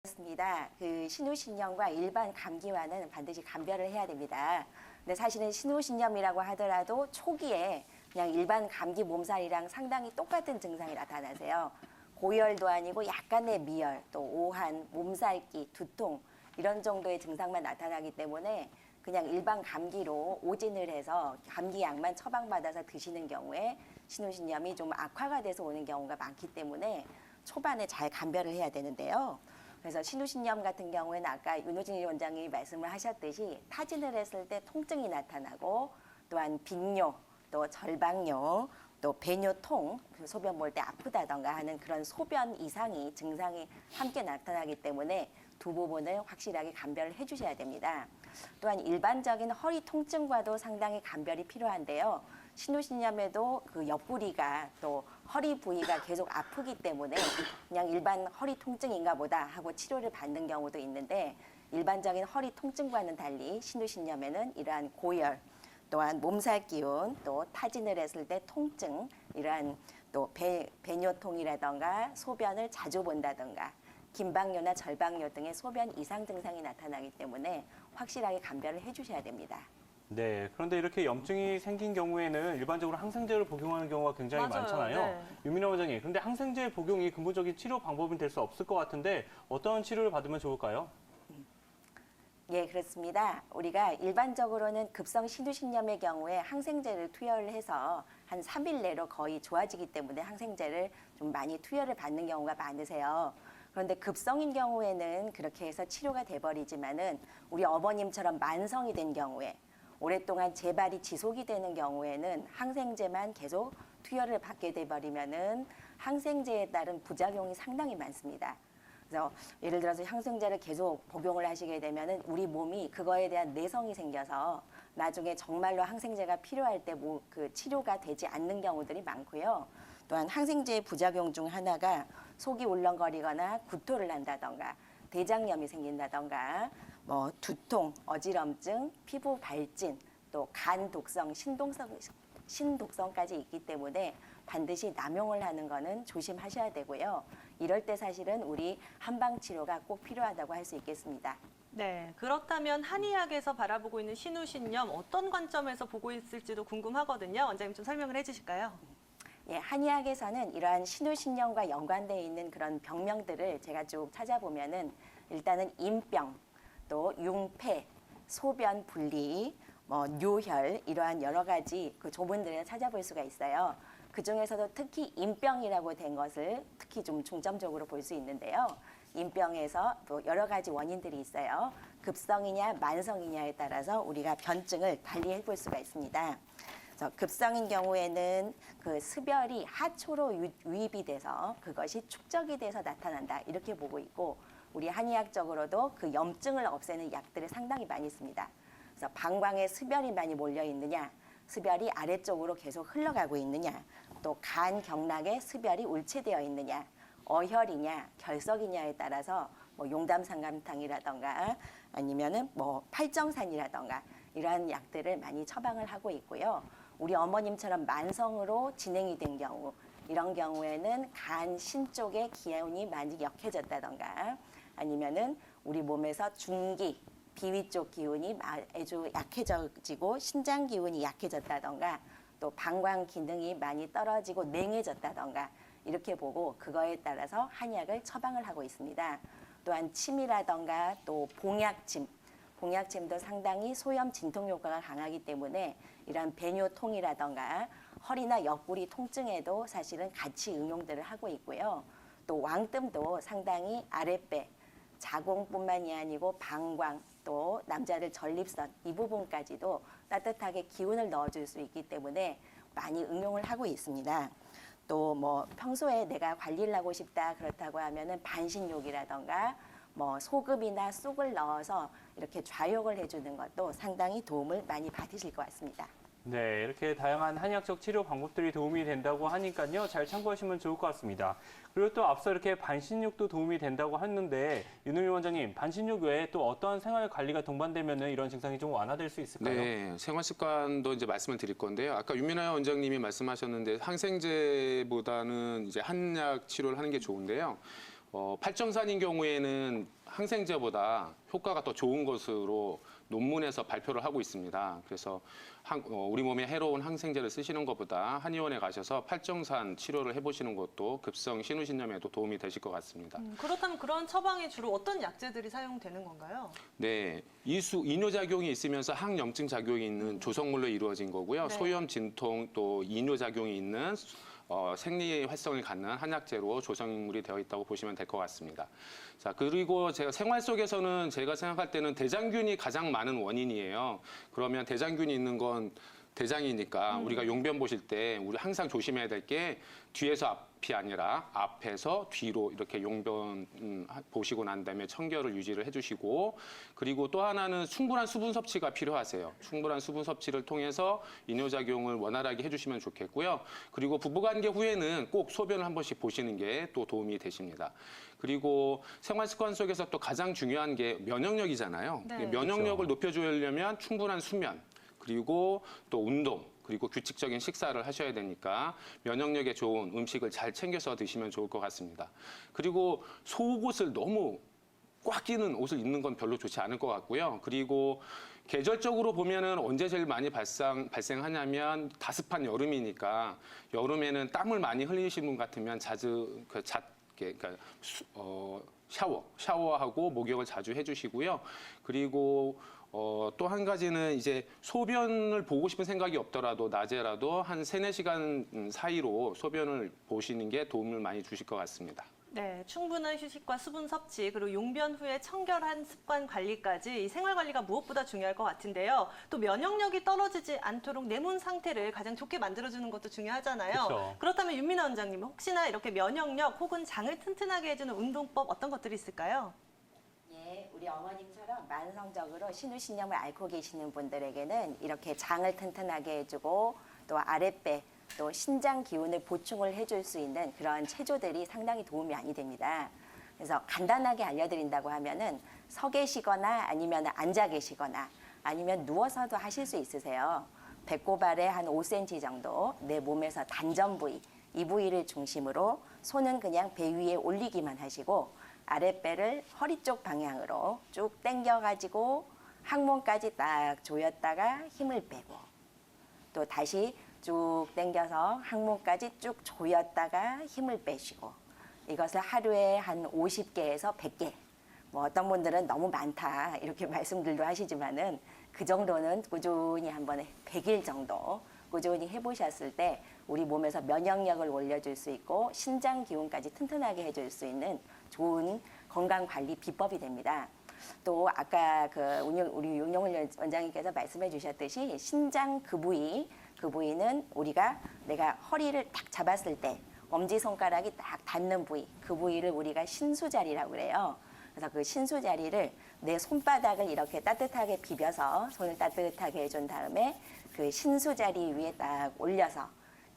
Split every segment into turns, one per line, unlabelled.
그렇습니다. 신우신염과 일반 감기와는 반드시 감별을 해야 됩니다. 근데 사실은 신우신염이라고 하더라도 초기에 그냥 일반 감기 몸살이랑 상당히 똑같은 증상이 나타나세요. 고열도 아니고 약간의 미열, 또 오한, 몸살기, 두통 이런 정도의 증상만 나타나기 때문에 그냥 일반 감기로 오진을 해서 감기약만 처방받아서 드시는 경우에 신우신염이 좀 악화가 돼서 오는 경우가 많기 때문에 초반에 잘 감별을 해야 되는데요. 그래서 신우신염 같은 경우에는 아까 윤호진 원장님이 말씀을 하셨듯이 타진을 했을 때 통증이 나타나고 또한 빈뇨, 또 절박뇨, 또 배뇨통, 소변 볼 때 아프다던가 하는 그런 소변 이상이 증상이 함께 나타나기 때문에 두 부분을 확실하게 감별을 해주셔야 됩니다. 또한 일반적인 허리 통증과도 상당히 감별이 필요한데요. 신우신염에도 그 옆구리가 또 허리 부위가 계속 아프기 때문에 그냥 일반 허리 통증인가 보다 하고 치료를 받는 경우도 있는데 일반적인 허리 통증과는 달리 신우신염에는 이러한 고열, 또한 몸살 기운, 또 타진을 했을 때 통증, 이러한 또 배뇨통이라던가 소변을 자주 본다던가 긴박뇨나 절박뇨 등의 소변 이상 증상이 나타나기 때문에 확실하게 감별을 해주셔야 됩니다.
네, 그런데 이렇게 염증이 생긴 경우에는 일반적으로 항생제를 복용하는 경우가 굉장히
맞아요.
많잖아요.
네.
유민아 원장님, 그런데 항생제 복용이 근본적인 치료 방법은 될 수 없을 것 같은데 어떤 치료를 받으면 좋을까요?
예, 그렇습니다. 우리가 일반적으로는 급성 신우신염의 경우에 항생제를 투여를 해서 한 3일 내로 거의 좋아지기 때문에 항생제를 좀 많이 투여를 받는 경우가 많으세요. 그런데 급성인 경우에는 그렇게 해서 치료가 돼버리지만은 우리 어머님처럼 만성이 된 경우에 오랫동안 재발이 지속이 되는 경우에는 항생제만 계속 투여를 받게 돼버리면은 항생제에 따른 부작용이 상당히 많습니다. 그래서 예를 들어서 항생제를 계속 복용을 하시게 되면은 우리 몸이 그거에 대한 내성이 생겨서 나중에 정말로 항생제가 필요할 때 그 치료가 되지 않는 경우들이 많고요. 또한 항생제의 부작용 중 하나가 속이 울렁거리거나 구토를 한다던가 대장염이 생긴다던가 뭐 두통, 어지럼증, 피부 발진, 또 간 독성, 신독성까지 있기 때문에 반드시 남용을 하는 거는 조심하셔야 되고요. 이럴 때 사실은 우리 한방 치료가 꼭 필요하다고 할 수 있겠습니다.
네, 그렇다면 한의학에서 바라보고 있는 신우신염 어떤 관점에서 보고 있을지도 궁금하거든요. 원장님 좀 설명을 해주실까요?
예, 한의학에서는 이러한 신우신염과 연관되어 있는 그런 병명들을 제가 쭉 찾아보면은 일단은 임병, 또 융폐, 소변 분리, 뭐 뇨혈 이러한 여러 가지 그 조문들을 찾아볼 수가 있어요. 그 중에서도 특히 임병이라고 된 것을 특히 좀 중점적으로 볼 수 있는데요. 임병에서 또 여러 가지 원인들이 있어요. 급성이냐 만성이냐에 따라서 우리가 변증을 달리 해볼 수가 있습니다. 그래서 급성인 경우에는 그 습열이 하초로 유입이 돼서 그것이 축적이 돼서 나타난다 이렇게 보고 있고 우리 한의학적으로도 그 염증을 없애는 약들을 상당히 많이 씁니다. 그래서 방광에 습열이 많이 몰려 있느냐, 습열이 아래쪽으로 계속 흘러가고 있느냐, 또 간 경락에 습열이 울체되어 있느냐, 어혈이냐, 결석이냐에 따라서 뭐 용담상감탕이라던가 아니면은 뭐 팔정산이라던가 이러한 약들을 많이 처방을 하고 있고요. 우리 어머님처럼 만성으로 진행이 된 경우 이런 경우에는 간, 신 쪽의 기운이 많이 약해졌다던가 아니면은 우리 몸에서 중기, 비위 쪽 기운이 아주 약해지고 신장 기운이 약해졌다던가 또 방광 기능이 많이 떨어지고 냉해졌다던가 이렇게 보고 그거에 따라서 한약을 처방을 하고 있습니다. 또한 침이라던가 또 봉약침도 상당히 소염 진통 효과가 강하기 때문에 이런 배뇨통이라던가 허리나 옆구리 통증에도 사실은 같이 응용들을 하고 있고요. 또 왕뜸도 상당히 아랫배, 자궁뿐만이 아니고 방광, 또 남자들 전립선 이 부분까지도 따뜻하게 기운을 넣어줄 수 있기 때문에 많이 응용을 하고 있습니다. 또 뭐 평소에 내가 관리를 하고 싶다 그렇다고 하면은 반신욕이라던가 뭐 소금이나 쑥을 넣어서 이렇게 좌욕을 해주는 것도 상당히 도움을 많이 받으실 것 같습니다.
네, 이렇게 다양한 한의학적 치료 방법들이 도움이 된다고 하니까요. 잘 참고하시면 좋을 것 같습니다. 그리고 또 앞서 이렇게 반신욕도 도움이 된다고 했는데 윤은미 원장님, 반신욕 외에 또 어떤 생활 관리가 동반되면 이런 증상이 좀 완화될 수 있을까요?
네, 생활 습관도 이제 말씀을 드릴 건데요. 아까 윤민아 원장님이 말씀하셨는데 항생제보다는 이제 한약 치료를 하는 게 좋은데요. 팔정산인 경우에는 항생제보다 효과가 더 좋은 것으로 논문에서 발표를 하고 있습니다. 그래서 우리 몸에 해로운 항생제를 쓰시는 것보다 한의원에 가셔서 팔정산 치료를 해보시는 것도 급성 신우신염에도 도움이 되실 것 같습니다.
그렇다면 그런 처방에 주로 어떤 약재들이 사용되는 건가요?
네, 이뇨작용이 있으면서 항염증 작용이 있는 조성물로 이루어진 거고요.
네.
소염, 진통, 또 이뇨작용이 있는 생리 활성을 갖는 한약재로 조성물이 되어 있다고 보시면 될 것 같습니다. 자, 그리고 제가 생활 속에서는 제가 생각할 때는 대장균이 가장 많은 원인이에요. 그러면 대장균이 있는 건 대장이니까 우리가 용변 보실 때 우리 항상 조심해야 될 게 뒤에서 앞이 아니라 앞에서 뒤로 이렇게 용변 보시고 난 다음에 청결을 유지를 해주시고, 그리고 또 하나는 충분한 수분 섭취가 필요하세요. 충분한 수분 섭취를 통해서 이뇨작용을 원활하게 해주시면 좋겠고요. 그리고 부부관계 후에는 꼭 소변을 한 번씩 보시는 게 또 도움이 되십니다. 그리고 생활 습관 속에서 또 가장 중요한 게 면역력이잖아요.
네.
면역력을 높여주려면 충분한 수면, 그리고 또 운동, 그리고 규칙적인 식사를 하셔야 되니까 면역력에 좋은 음식을 잘 챙겨서 드시면 좋을 것 같습니다. 그리고 속옷을 너무 꽉 끼는 옷을 입는 건 별로 좋지 않을 것 같고요. 그리고 계절적으로 보면은 언제 제일 많이 발생하냐면 다습한 여름이니까, 여름에는 땀을 많이 흘리시는 분 같으면 자주 샤워하고 목욕을 자주 해주시고요. 그리고 또 한 가지는 이제 소변을 보고 싶은 생각이 없더라도 낮에라도 한 3-4시간 사이로 소변을 보시는 게 도움을 많이 주실 것 같습니다.
네, 충분한 휴식과 수분 섭취, 그리고 용변 후에 청결한 습관 관리까지 이 생활 관리가 무엇보다 중요할 것 같은데요. 또 면역력이 떨어지지 않도록 내문 상태를 가장 좋게 만들어주는 것도 중요하잖아요.
그쵸.
그렇다면 윤민아 원장님, 혹시나 이렇게 면역력 혹은 장을 튼튼하게 해주는 운동법 어떤 것들이 있을까요?
예, 우리 어머님처럼 만성적으로 신우신염을 앓고 계시는 분들에게는 이렇게 장을 튼튼하게 해주고 또 아랫배, 또 신장 기운을 보충을 해줄 수 있는 그런 체조들이 상당히 도움이 많이 됩니다. 그래서 간단하게 알려드린다고 하면은 서 계시거나 아니면 앉아 계시거나 아니면 누워서도 하실 수 있으세요. 배꼽 아래 한 5cm 정도 내 몸에서 단전 부위, 이 부위를 중심으로 손은 그냥 배 위에 올리기만 하시고 아랫배를 허리 쪽 방향으로 쭉 당겨가지고 항문까지 딱 조였다가 힘을 빼고 또 다시 쭉 당겨서 항문까지 쭉 조였다가 힘을 빼시고, 이것을 하루에 한 50개에서 100개, 뭐 어떤 분들은 너무 많다 이렇게 말씀들도 하시지만은 그 정도는 꾸준히 한 번에 100일 정도 꾸준히 해보셨을 때 우리 몸에서 면역력을 올려줄 수 있고 신장 기운까지 튼튼하게 해줄 수 있는 좋은 건강 관리 비법이 됩니다. 또 아까 우리 윤용을 원장님께서 말씀해 주셨듯이 신장 그 부위는 우리가 내가 허리를 딱 잡았을 때 엄지손가락이 딱 닿는 부위, 그 부위를 우리가 신수자리라고 그래요. 그래서 그 신수자리를 내 손바닥을 이렇게 따뜻하게 비벼서 손을 따뜻하게 해준 다음에 그 신수자리 위에 딱 올려서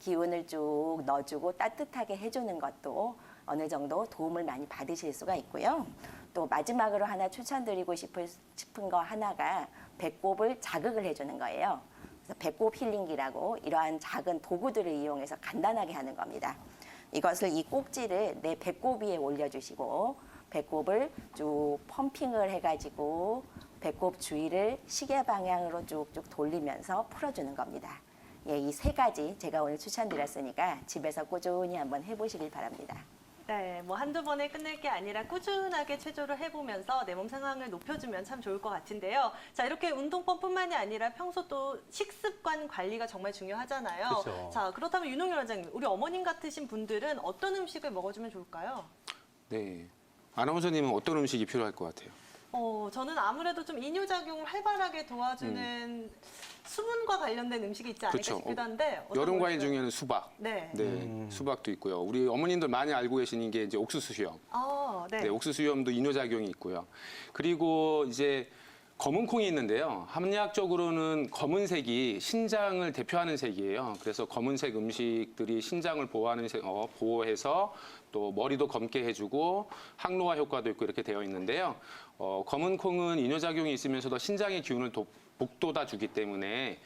기운을 쭉 넣어주고 따뜻하게 해주는 것도 어느 정도 도움을 많이 받으실 수가 있고요. 또 마지막으로 하나 추천드리고 싶은 거 하나가 배꼽을 자극을 해주는 거예요. 그래서 배꼽 힐링기라고 이러한 작은 도구들을 이용해서 간단하게 하는 겁니다. 이것을 이 꼭지를 내 배꼽 위에 올려주시고 배꼽을 쭉 펌핑을 해가지고 배꼽 주위를 시계 방향으로 쭉쭉 돌리면서 풀어주는 겁니다. 예, 이 3가지 제가 오늘 추천드렸으니까 집에서 꾸준히 한번 해보시길 바랍니다.
네, 뭐 한두 번에 끝낼 게 아니라 꾸준하게 체조를 해보면서 내 몸 상황을 높여주면 참 좋을 것 같은데요. 자, 이렇게 운동법뿐만이 아니라 평소 또 식습관 관리가 정말 중요하잖아요.
그쵸.
자, 그렇다면 윤홍일 원장님, 우리 어머님 같으신 분들은 어떤 음식을 먹어주면 좋을까요?
네. 아나운서님은 어떤 음식이 필요할 것 같아요?
저는 아무래도 좀 이뇨작용을 활발하게 도와주는 수분과 관련된 음식이 있지 않을까
그쵸.
싶기도 한데. 어떤
여름 과일
걸까요?
중에는 수박.
네.
네, 수박도 있고요. 우리 어머님들 많이 알고 계시는 게 이제 옥수수 수염.
네.
네, 옥수수 수염도 이뇨작용이 있고요. 그리고 이제 검은 콩이 있는데요. 함리학적으로는 검은색이 신장을 대표하는 색이에요. 그래서 검은색 음식들이 신장을 보호해서 또 머리도 검게 해주고 항노화 효과도 있고 이렇게 되어 있는데요. 검은 콩은 이뇨작용이 있으면서도 신장의 기운을 북돋아 주기 때문에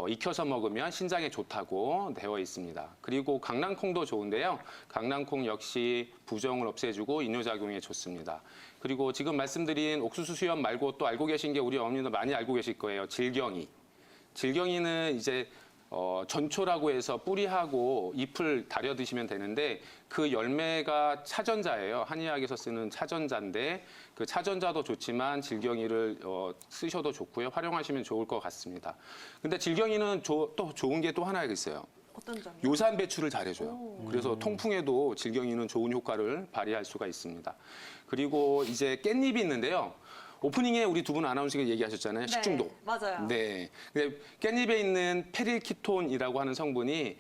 익혀서 먹으면 신장에 좋다고 되어 있습니다. 그리고 강낭콩도 좋은데요. 강낭콩 역시 부종을 없애주고 이뇨작용에 좋습니다. 그리고 지금 말씀드린 옥수수 수염 말고 또 알고 계신 게 우리 어머니도 많이 알고 계실 거예요. 질경이. 질경이는 이제 전초라고 해서 뿌리하고 잎을 다려 드시면 되는데 그 열매가 차전자예요. 한의학에서 쓰는 차전자인데 그 차전자도 좋지만 질경이를 쓰셔도 좋고요. 활용하시면 좋을 것 같습니다. 근데 질경이는 또 좋은 게 또 하나 있어요.
어떤 점이요?
요산 배출을 잘해줘요. 그래서 통풍에도 질경이는 좋은 효과를 발휘할 수가 있습니다. 그리고 이제 깻잎이 있는데요. 오프닝에 우리 두 분 아나운서가 얘기하셨잖아요. 식중독.
네, 맞아요.
네. 근데 깻잎에 있는 페릴키톤이라고 하는 성분이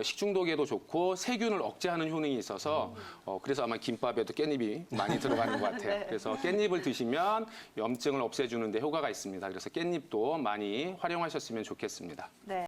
식중독에도 좋고 세균을 억제하는 효능이 있어서 그래서 아마 김밥에도 깻잎이 많이 들어가는 것 같아요.
네.
그래서 깻잎을 드시면 염증을 없애주는 데 효과가 있습니다. 그래서 깻잎도 많이 활용하셨으면 좋겠습니다.
네.